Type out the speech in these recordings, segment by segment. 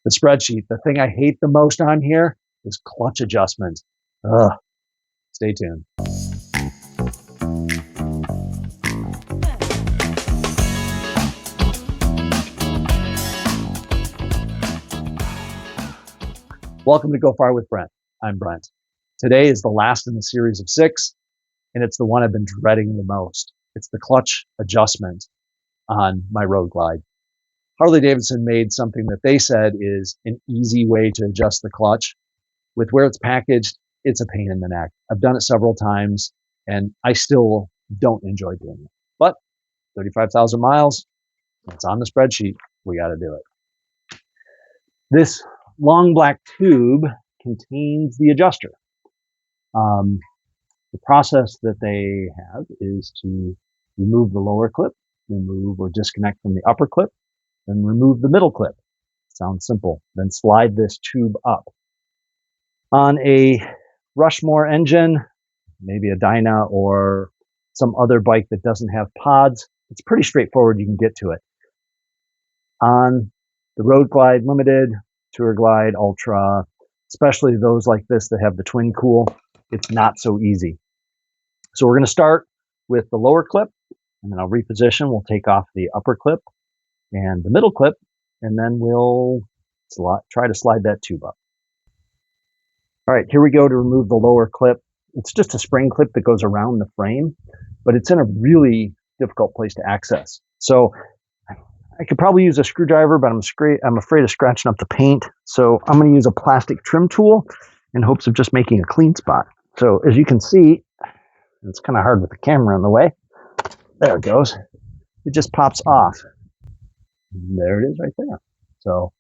The spreadsheet, the thing I hate the most on here is clutch adjustment. Ugh. Stay tuned. Welcome to Go Far with Brent. I'm Brent. Today is the last in the series of 6, and it's the one I've been dreading the most. It's the clutch adjustment on my Road Glide. Harley-Davidson made something that they said is an easy way to adjust the clutch. With where it's packaged, it's a pain in the neck. I've done it several times, and I still don't enjoy doing it. But 35,000 miles, it's on the spreadsheet. We got to do it. This long black tube contains the adjuster. The process that they have is to remove the lower clip, remove or disconnect from the upper clip, then remove the middle clip. Sounds simple. Then slide this tube up. On a Rushmore engine, maybe a Dyna or some other bike that doesn't have pods, it's pretty straightforward. You can get to it. On the Road Glide Limited, Tour Glide, Ultra, especially those like this that have the twin cool, it's not so easy. So we're going to start with the lower clip, and then I'll reposition. We'll take off the upper clip and the middle clip, and then we'll try to slide that tube up. All right, here we go to remove the lower clip. It's just a spring clip that goes around the frame, but it's in a really difficult place to access. So I could probably use a screwdriver, but I'm afraid of scratching up the paint. So I'm going to use a plastic trim tool in hopes of just making a clean spot. So as you can see, it's kind of hard with the camera in the way. There it goes. It just pops off. There it is right there. So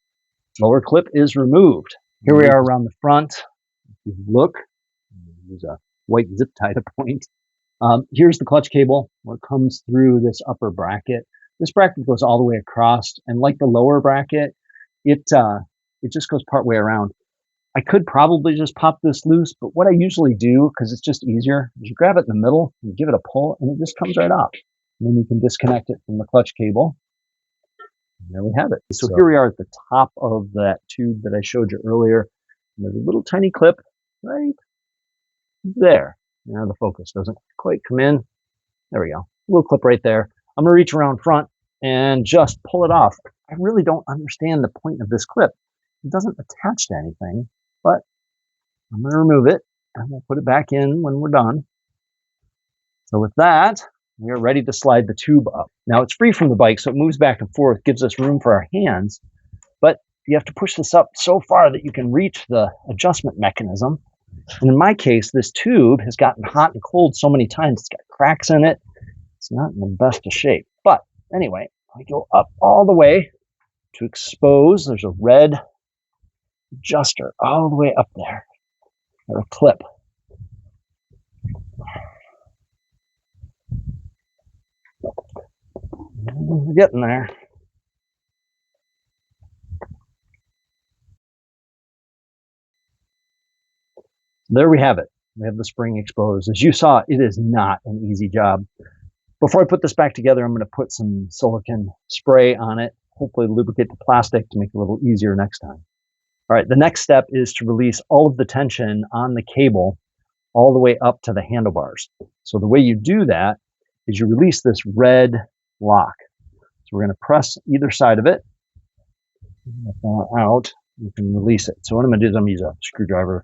lower clip is removed. Here we are around the front. If you look, there's a white zip tie to point. Here's the clutch cable where it comes through this upper bracket. This bracket goes all the way across, and like the lower bracket, it just goes part way around. I could probably just pop this loose, but what I usually do, because it's just easier, is you grab it in the middle, you give it a pull, and it just comes right off. And then you can disconnect it from the clutch cable. And there we have it. So here we are at the top of that tube that I showed you earlier. And there's a little tiny clip right there. Now the focus doesn't quite come in. There we go. A little clip right there. I'm going to reach around front and just pull it off. I really don't understand the point of this clip. It doesn't attach to anything, but I'm going to remove it and we'll put it back in when we're done. So with that, we are ready to slide the tube up. Now it's free from the bike, so it moves back and forth, gives us room for our hands, but you have to push this up so far that you can reach the adjustment mechanism. And in my case, this tube has gotten hot and cold so many times, it's got cracks in it. It's not in the best of shape. But anyway, I go up all the way to expose. There's a red adjuster all the way up there, or a clip. We're getting there. There we have it. We have the spring exposed. As you saw, it is not an easy job. Before I put this back together, I'm going to put some silicone spray on it, hopefully lubricate the plastic to make it a little easier next time. All right, the next step is to release all of the tension on the cable all the way up to the handlebars. So the way you do that is you release this red lock. So we're going to press either side of it. Out, you can release it. So what I'm going to do is I'm going to use a screwdriver,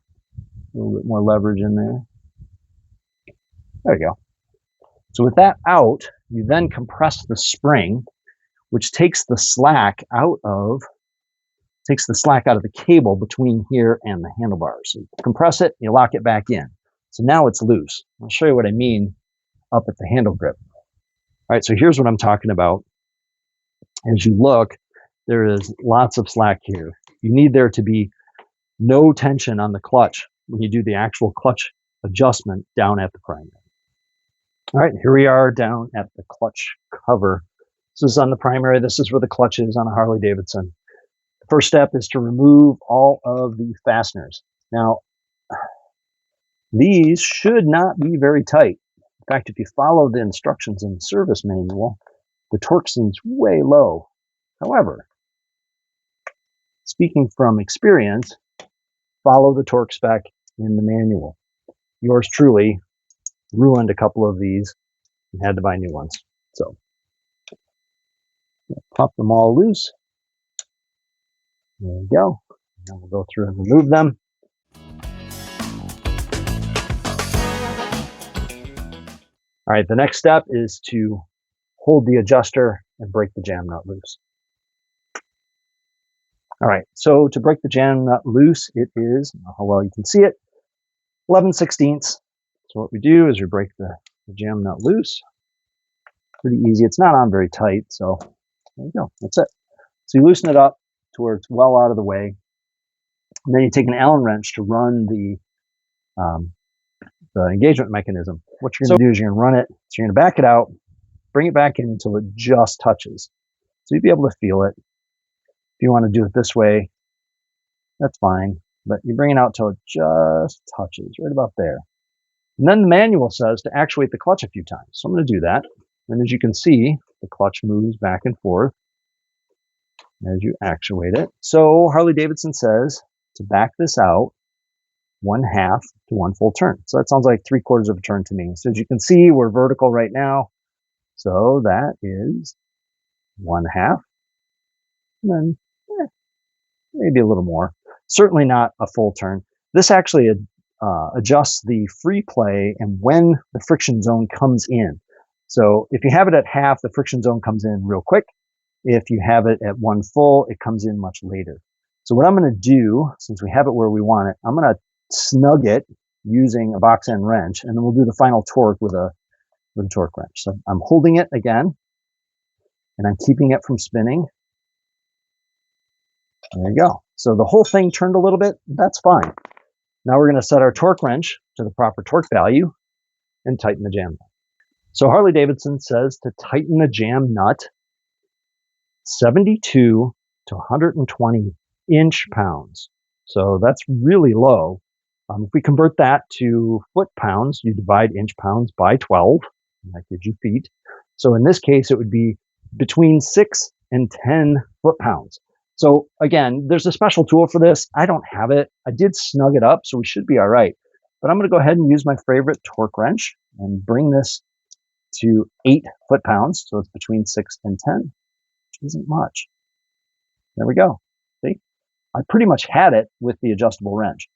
a little bit more leverage in there. There you go. So with that out, you then compress the spring, which takes the slack out of the cable between here and the handlebars. So you compress it, you lock it back in. So now it's loose. I'll show you what I mean up at the handle grip. All right, so here's what I'm talking about. As you look, there is lots of slack here. You need there to be no tension on the clutch when you do the actual clutch adjustment down at the primary. All right, here we are down at the clutch cover. This is on the primary. This is where the clutch is on a Harley-Davidson. The first step is to remove all of the fasteners. Now, these should not be very tight. In fact, if you follow the instructions in the service manual, the torque seems way low. However, speaking from experience, follow the torque spec in the manual. Yours truly ruined a couple of these and had to buy new ones. So pop them all loose. There we go. Now we'll go through and remove them. All right, the next step is to hold the adjuster and break the jam nut loose. All right, so to break the jam nut loose, it is, how well you can see it, 11/16. So what we do is we break the jam nut loose. Pretty easy. It's not on very tight, so there you go. That's it. So you loosen it up to where it's well out of the way. And then you take an Allen wrench to run the engagement mechanism. What you're going to do is you're going to run it. So you're going to back it out, bring it back in until it just touches. So you'll be able to feel it. If you want to do it this way, that's fine. But you bring it out till it just touches, right about there. And then the manual says to actuate the clutch a few times. So I'm going to do that. And as you can see, the clutch moves back and forth as you actuate it. So Harley-Davidson says to back this out 1/2 to 1 full turn. So that sounds like 3/4 of a turn to me. So as you can see, we're vertical right now. So that is 1/2. And then maybe a little more. Certainly not a full turn. This actually adjusts the free play and when the friction zone comes in. So if you have it at half, the friction zone comes in real quick. If you have it at 1 full, it comes in much later. So what I'm going to do, since we have it where we want it, I'm going to snug it using a box end wrench, and then we'll do the final torque with a torque wrench. So I'm holding it again, and I'm keeping it from spinning. There you go. So the whole thing turned a little bit. That's fine. Now we're going to set our torque wrench to the proper torque value and tighten the jam nut. So Harley-Davidson says to tighten the jam nut 72 to 120 inch-pounds. So that's really low. If we convert that to foot-pounds, you divide inch-pounds by 12, and that gives you feet. So in this case, it would be between 6 and 10 foot-pounds. So again, there's a special tool for this. I don't have it. I did snug it up, so we should be all right. But I'm going to go ahead and use my favorite torque wrench and bring this to 8 foot-pounds. So it's between 6 and 10, which isn't much. There we go. See? I pretty much had it with the adjustable wrench.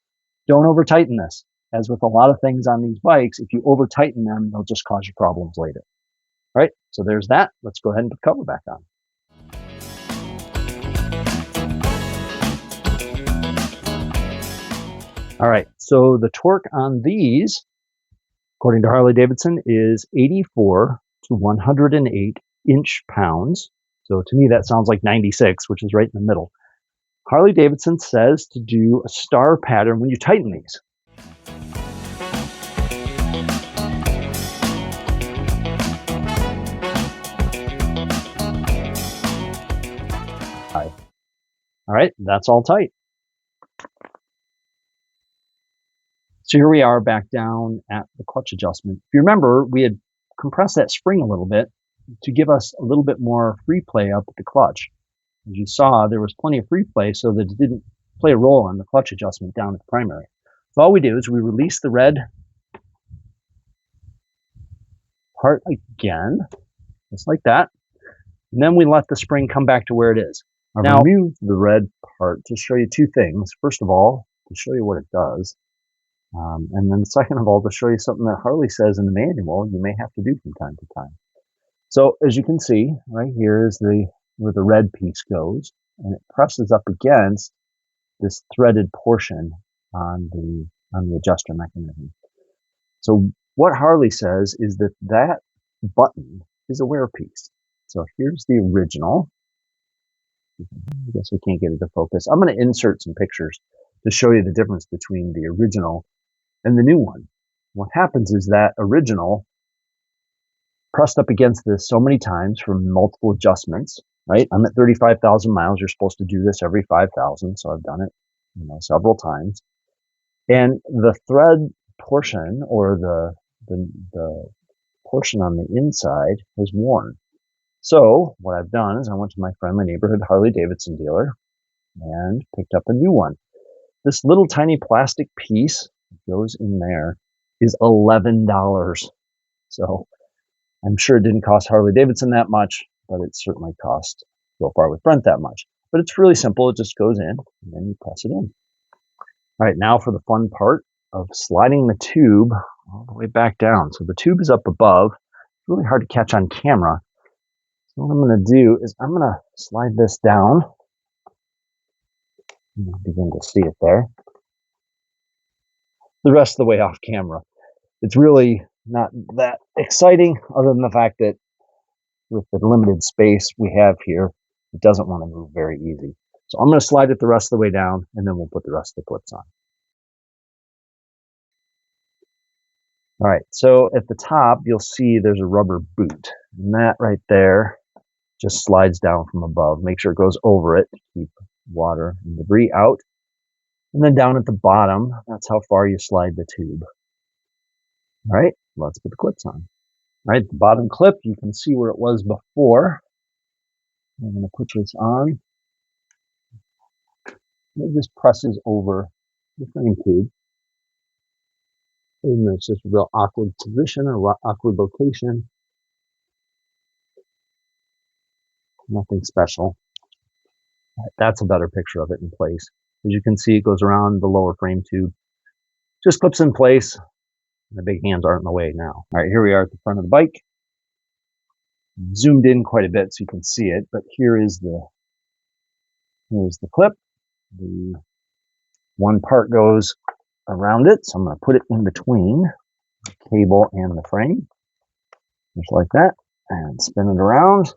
Don't over tighten this. As with a lot of things on these bikes, if you over tighten them, they'll just cause you problems later. All right, so there's that. Let's go ahead and put the cover back on. All right, so the torque on these, according to Harley-Davidson, is 84 to 108 inch-pounds. So to me, that sounds like 96, which is right in the middle. Harley-Davidson says to do a star pattern when you tighten these. All right, that's all tight. So here we are back down at the clutch adjustment. If you remember, we had compressed that spring a little bit to give us a little bit more free play up at the clutch. As you saw, there was plenty of free play so that it didn't play a role on the clutch adjustment down at the primary. So all we do is we release the red part again, just like that. And then we let the spring come back to where it is. Now, I removed the red part to show you two things. First of all, to show you what it does. And then second of all, to show you something that Harley says in the manual you may have to do from time to time. So as you can see, right here is where the red piece goes, and it presses up against this threaded portion on the adjuster mechanism. So what Harley says is that button is a wear piece. So here's the original. I guess we can't get it to focus. I'm going to insert some pictures to show you the difference between the original and the new one. What happens is that original pressed up against this so many times from multiple adjustments, right? I'm at 35,000 miles. You're supposed to do this every 5,000. So I've done it, several times. And the thread portion or the portion on the inside was worn. So what I've done is I went to my friendly neighborhood Harley-Davidson dealer and picked up a new one. This little tiny plastic piece that goes in there is $11. So I'm sure it didn't cost Harley Davidson that much, but it certainly cost Go Far with Brent that much. But it's really simple. It just goes in and then you press it in. All right, now for the fun part of sliding the tube all the way back down. So the tube is up above. It's really hard to catch on camera. So what I'm going to do is I'm going to slide this down. You'll begin to see it there. The rest of the way off camera. It's really not that exciting, other than the fact that with the limited space we have here, it doesn't want to move very easy. So I'm going to slide it the rest of the way down, and then we'll put the rest of the clips on. All right, so at the top, you'll see there's a rubber boot, and that right there just slides down from above. Make sure it goes over it to keep water and debris out. And then down at the bottom, that's how far you slide the tube. All right, let's put the clips on. All right, the bottom clip, you can see where it was before. I'm going to put this on. It just presses over the frame tube. And it's just a real awkward position or awkward location. Nothing special. That's a better picture of it in place. As you can see, it goes around the lower frame tube. Just clips in place. The big hands aren't in the way now. All right, here we are at the front of the bike. Zoomed in quite a bit so you can see it, but here's the clip. The one part goes around it, so I'm going to put it in between the cable and the frame, just like that, and spin it around,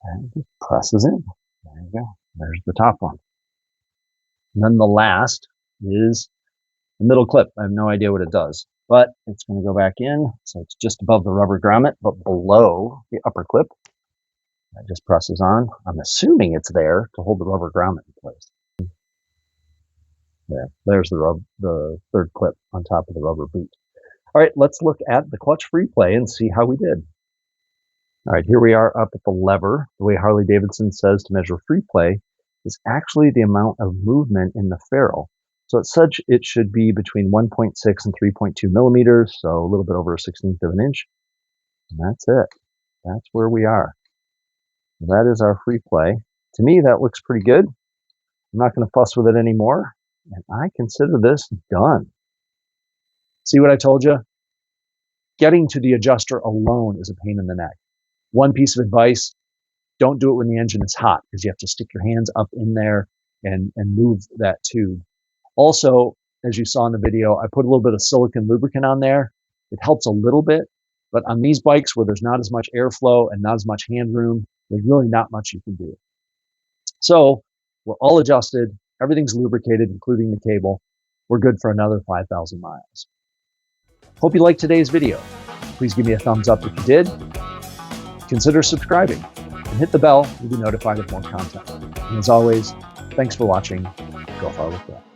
and it presses in. There you go. There's the top one. And then the last is the middle clip. I have no idea what it does, but it's going to go back in, so it's just above the rubber grommet, but below the upper clip. That just presses on. I'm assuming it's there to hold the rubber grommet in place. There's the third clip on top of the rubber boot. All right, let's look at the clutch free play and see how we did. All right, here we are up at the lever. The way Harley Davidson says to measure free play is actually the amount of movement in the ferrule. So as such, it should be between 1.6 and 3.2 millimeters, so a little bit over a 16th of an inch. And that's it. That's where we are. That is our free play. To me, that looks pretty good. I'm not going to fuss with it anymore. And I consider this done. See what I told you? Getting to the adjuster alone is a pain in the neck. One piece of advice, don't do it when the engine is hot, because you have to stick your hands up in there and move that tube. Also, as you saw in the video, I put a little bit of silicone lubricant on there. It helps a little bit, but on these bikes where there's not as much airflow and not as much hand room, there's really not much you can do. So we're all adjusted. Everything's lubricated, including the cable. We're good for another 5,000 miles. Hope you liked today's video. Please give me a thumbs up if you did. Consider subscribing and hit the bell to be notified of more content. And as always, thanks for watching. Go Far with Brent.